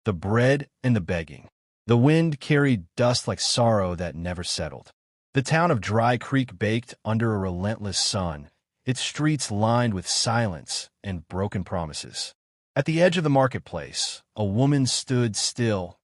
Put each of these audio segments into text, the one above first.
the bread and the begging. The wind carried dust like sorrow that never settled. The town of Dry Creek baked under a relentless sun, its streets lined with silence and broken promises. At the edge of the marketplace, a woman stood still,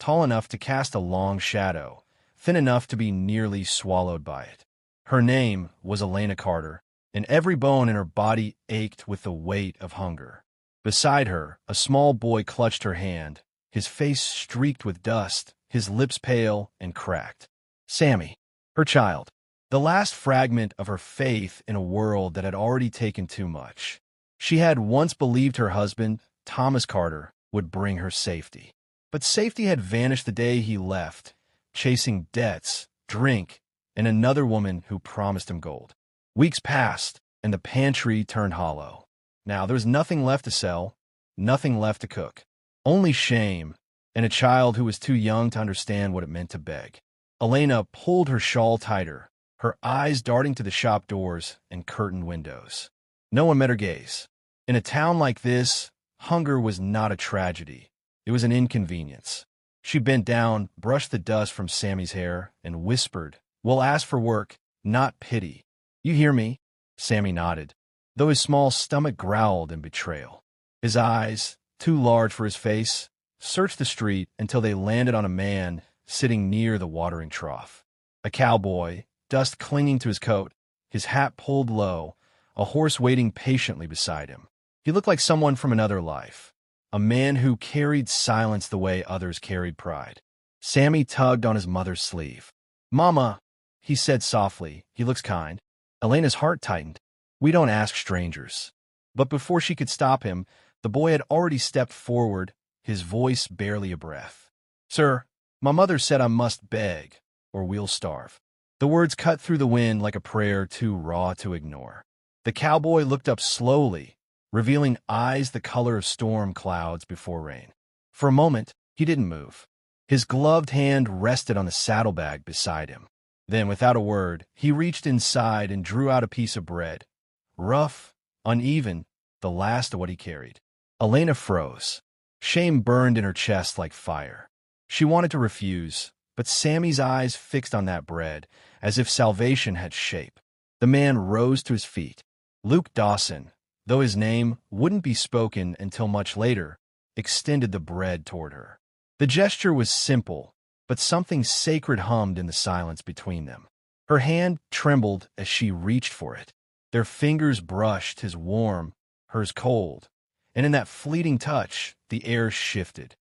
tall enough to cast a long shadow, thin enough to be nearly swallowed by it. Her name was Elena Carter, and every bone in her body ached with the weight of hunger. Beside her, a small boy clutched her hand, his face streaked with dust, his lips pale and cracked. Sammy, her child, the last fragment of her faith in a world that had already taken too much. She had once believed her husband, Thomas Carter, would bring her safety. But safety had vanished the day he left, chasing debts, drink, and another woman who promised him gold. Weeks passed, and the pantry turned hollow. Now there was nothing left to sell, nothing left to cook. Only shame, and a child who was too young to understand what it meant to beg. Elena pulled her shawl tighter, her eyes darting to the shop doors and curtained windows. No one met her gaze. In a town like this, hunger was not a tragedy. It was an inconvenience. She bent down, brushed the dust from Sammy's hair, and whispered, "We'll ask for work, not pity. You hear me?" Sammy nodded, though his small stomach growled in betrayal. His eyes, too large for his face, searched the street until they landed on a man sitting near the watering trough. A cowboy, dust clinging to his coat, his hat pulled low, a horse waiting patiently beside him. He looked like someone from another life, a man who carried silence the way others carried pride. Sammy tugged on his mother's sleeve. "Mama," he said softly, "he looks kind." Elena's heart tightened. "We don't ask strangers." But before she could stop him, the boy had already stepped forward, his voice barely a breath. "Sir, my mother said I must beg, or we'll starve." The words cut through the wind like a prayer too raw to ignore. The cowboy looked up slowly, revealing eyes the color of storm clouds before rain. For a moment, he didn't move. His gloved hand rested on the saddlebag beside him. Then, without a word, he reached inside and drew out a piece of bread. Rough, uneven, the last of what he carried. Elena froze. Shame burned in her chest like fire. She wanted to refuse, but Sammy's eyes fixed on that bread, as if salvation had shape. The man rose to his feet. Luke Dawson, though his name wouldn't be spoken until much later, extended the bread toward her. The gesture was simple, but something sacred hummed in the silence between them. Her hand trembled as she reached for it. Their fingers brushed, his warm, hers cold, and in that fleeting touch, the air shifted.